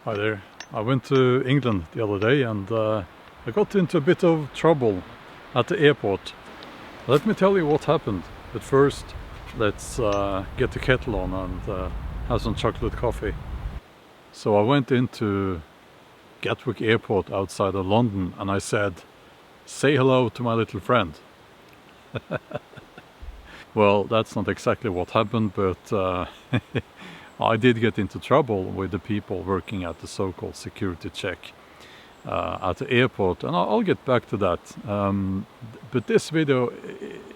Hi there. I went to England the other day and I got into a bit of trouble at the airport. Let me tell you what happened. But first, let's get the kettle on and have some chocolate coffee. So I went into Gatwick Airport outside of London and I said, "Say hello to my little friend." Well, that's not exactly what happened, but I did get into trouble with the people working at the so-called security check at the airport, and I'll get back to that. But this video,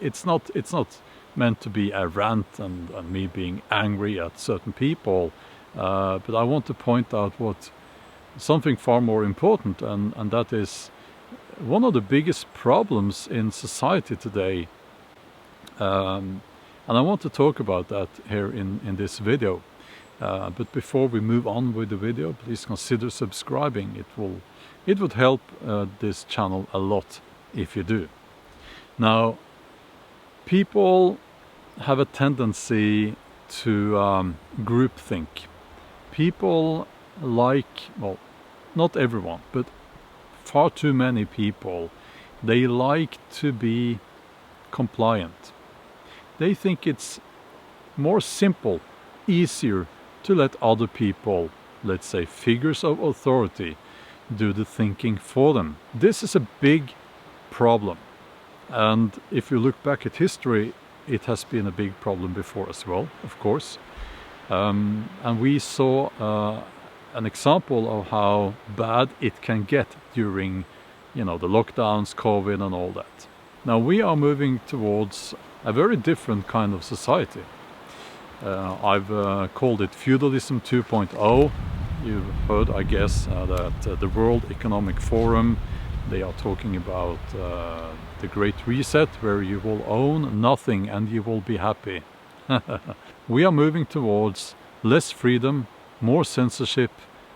it's not meant to be a rant and me being angry at certain people, but I want to point out something far more important, and that is one of the biggest problems in society today. And I want to talk about that here in this video. But before we move on with the video, please consider subscribing. It would help this channel a lot if you do. Now, people have a tendency to groupthink. People well, not everyone, but far too many people, they like to be compliant. They think it's more simple, easier to let other people, let's say figures of authority, do the thinking for them. This is a big problem. And if you look back at history, it has been a big problem before as well, of course. And we saw an example of how bad it can get during, the lockdowns, COVID and all that. Now we are moving towards a very different kind of society. I've called it feudalism 2.0. You've heard, I guess, that the World Economic Forum, they are talking about the Great Reset, where you will own nothing and you will be happy. We are moving towards less freedom, more censorship,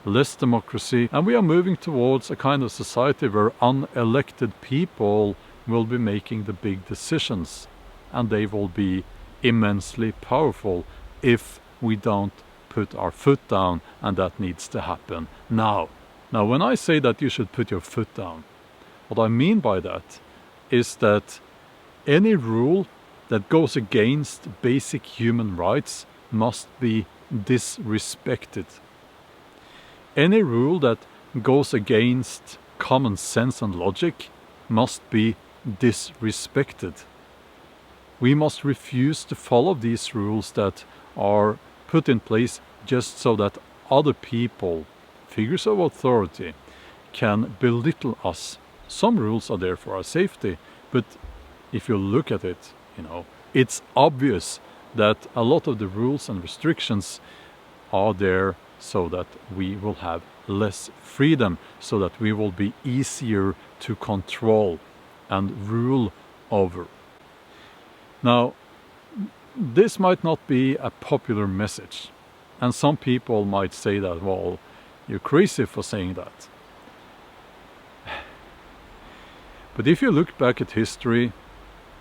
less democracy, and we are moving towards a kind of society where unelected people will be making the big decisions, and they will be immensely powerful if we don't put our foot down, and that needs to happen now. Now, when I say that you should put your foot down, what I mean by that is that any rule that goes against basic human rights must be disrespected. Any rule that goes against common sense and logic must be disrespected. We must refuse to follow these rules that are put in place just so that other people, figures of authority, can belittle us. Some rules are there for our safety, but if you look at it, it's obvious that a lot of the rules and restrictions are there so that we will have less freedom, so that we will be easier to control and rule over. Now, this might not be a popular message, and some people might say that, well, you're crazy for saying that. But if you look back at history,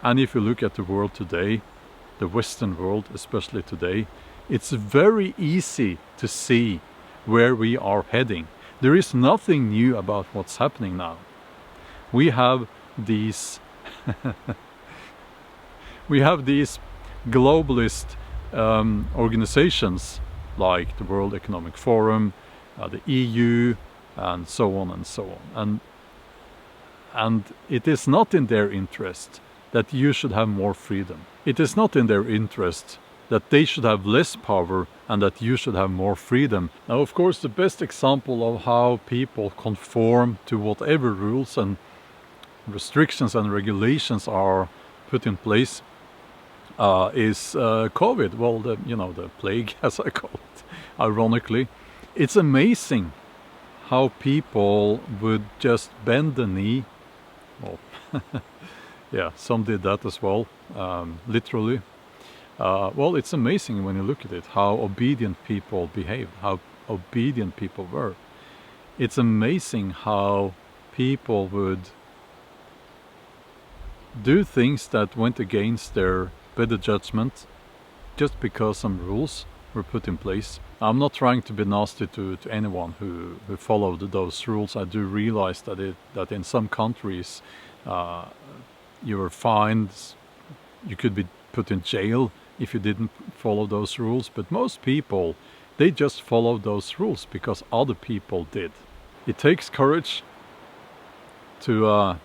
and if you look at the world today, the Western world especially today, it's very easy to see where we are heading. There is nothing new about what's happening now. We have these globalist organizations like the World Economic Forum, the EU, and so on and so on. And it is not in their interest that you should have more freedom. It is not in their interest that they should have less power and that you should have more freedom. Now, of course, the best example of how people conform to whatever rules and restrictions and regulations are put in place is COVID. Well, the plague, as I call it, ironically. It's amazing how people would just bend the knee. Well, yeah, some did that as well, literally. Well, it's amazing when you look at it, how obedient people behaved, how obedient people were. It's amazing how people would do things that went against their better judgment just because some rules were put in place. I'm not trying to be nasty to anyone who followed those rules. I do realize that in some countries you were fined, you could be put in jail if you didn't follow those rules. But most people, they just follow those rules because other people did. It takes courage to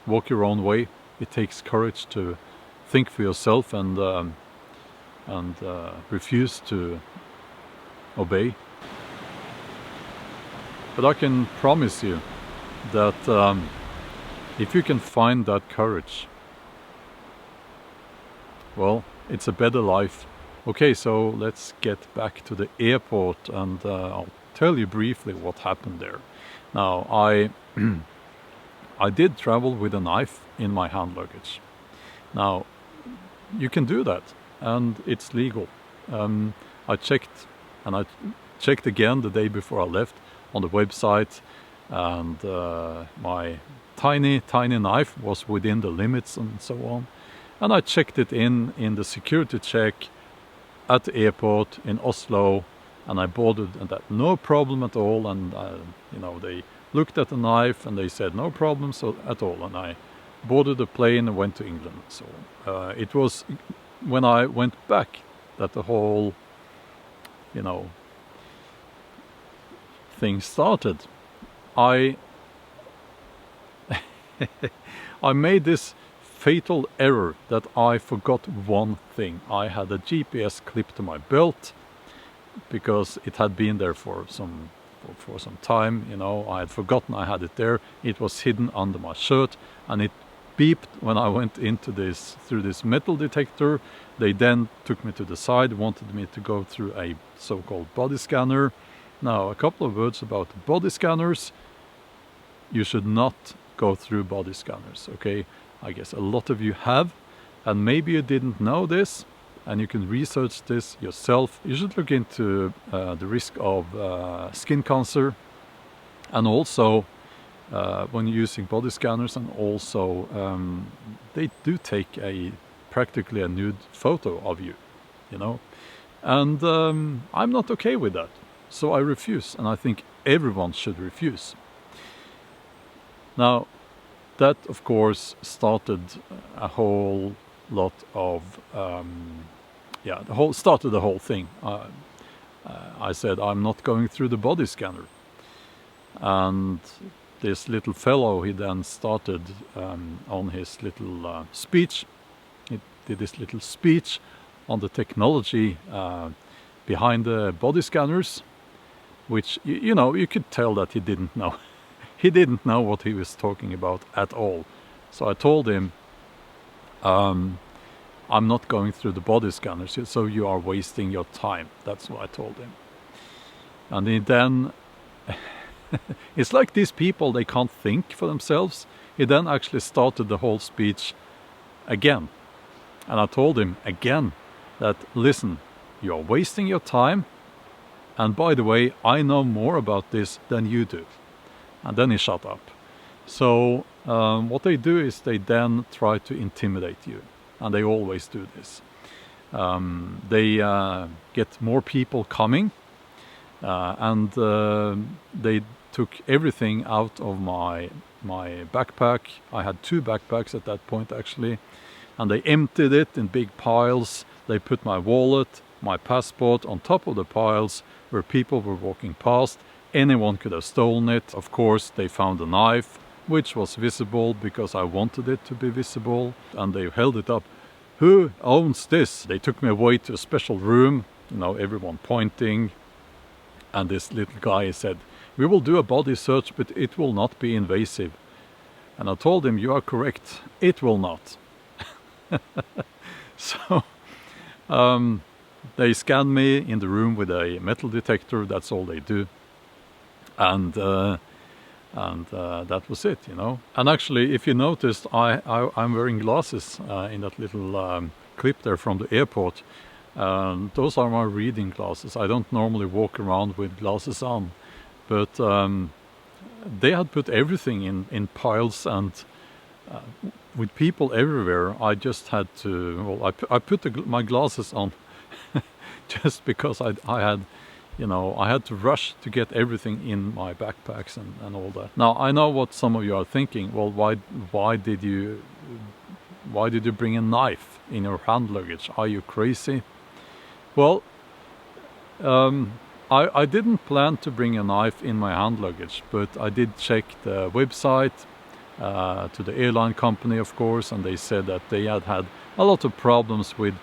walk your own way. It takes courage to think for yourself and refuse to obey. But I can promise you that if you can find that courage, well, it's a better life. Okay, so let's get back to the airport, and I'll tell you briefly what happened there. Now, I did travel with a knife in my hand luggage. Now, you can do that, and it's legal. I checked again the day before I left on the website, and my tiny knife was within the limits and so on. And I checked it in the security check at the airport in Oslo, and I boarded, and that no problem at all. And they looked at the knife and they said no problem at all. And I boarded the plane and went to England. So it was when I went back that the whole, thing started. I made this fatal error that I forgot one thing. I had a GPS clip to my belt because it had been there for some time. I had forgotten I had it there. It was hidden under my shirt, and it beeped when I went through this metal detector. They then took me to the side, wanted me to go through a so-called body scanner. Now, a couple of words about body scanners. You should not go through body scanners, okay? I guess a lot of you have, and maybe you didn't know this, and you can research this yourself. You should look into the risk of skin cancer, and also when using body scanners, and also they do take practically a nude photo of you, and I'm not okay with that, so I refuse, and I think everyone should refuse. Now, that of course started a whole lot of started the whole thing. I said I'm not going through the body scanner, and this little fellow, he then started on his little speech. He did this little speech on the technology behind the body scanners, which you could tell that he didn't know. He didn't know what he was talking about at all. So I told him, I'm not going through the body scanners, so you are wasting your time. That's what I told him. And he then, it's like these people, they can't think for themselves. He then actually started the whole speech again. And I told him again that, listen, you are wasting your time. And by the way, I know more about this than you do. And then he shut up. So what they do is they then try to intimidate you. And they always do this. They get more people coming. And they took everything out of my backpack. I had 2 backpacks at that point, actually. And they emptied it in big piles. They put my wallet, my passport on top of the piles where people were walking past. Anyone could have stolen it. Of course, they found a knife, which was visible because I wanted it to be visible. And they held it up. Who owns this? They took me away to a special room, everyone pointing. And this little guy said, we will do a body search, but it will not be invasive. And I told him, you are correct. It will not. So they scanned me in the room with a metal detector. That's all they do. And that was it, And actually, if you noticed, I'm wearing glasses in that little clip there from the airport. Those are my reading glasses. I don't normally walk around with glasses on, but they had put everything in piles, and with people everywhere, I just had to. Well, I put my glasses on just because I had You know, I had to rush to get everything in my backpacks and all that. Now I know what some of you are thinking. Well, why did you bring a knife in your hand luggage? Are you crazy? Well, I didn't plan to bring a knife in my hand luggage, but I did check the website to the airline company, of course, and they said that they had had a lot of problems with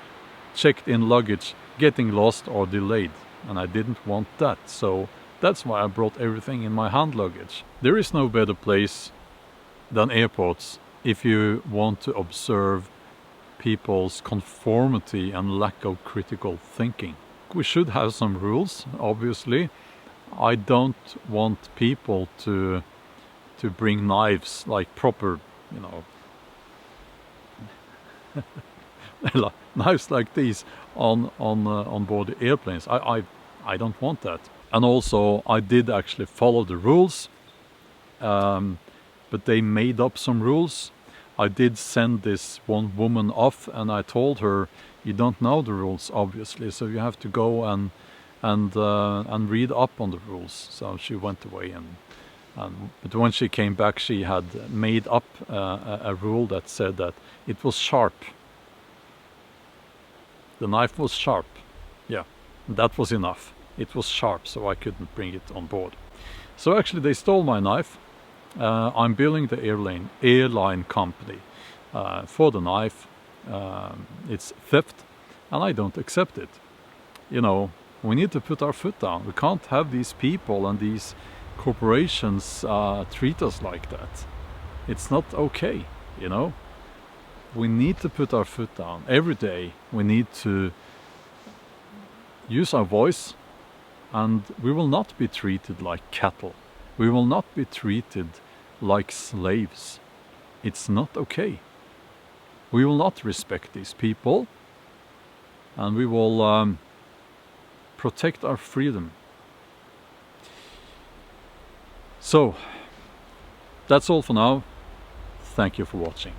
checked-in luggage getting lost or delayed, and I didn't want that, so that's why I brought everything in my hand luggage. There is no better place than airports if you want to observe people's conformity and lack of critical thinking. We should have some rules, obviously. I don't want people to bring knives, like proper, you know, knives like these on board the airplanes. I don't want that. And also, I did actually follow the rules, but they made up some rules. I did send this one woman off, and I told her, you don't know the rules, obviously, so you have to go and read up on the rules. So she went away, but when she came back, she had made up a rule that said that it was sharp. The knife was sharp. Yeah, that was enough. It was sharp, so I couldn't bring it on board. So actually, they stole my knife. I'm billing the airline company for the knife. It's theft, and I don't accept it. You know, we need to put our foot down. We can't have these people and these corporations treat us like that. It's not okay, you know. We need to put our foot down. Every day we need to use our voice, and we will not be treated like cattle. We will not be treated like slaves. It's not okay. We will not respect these people, and we will protect our freedom. So, that's all for now. Thank you for watching.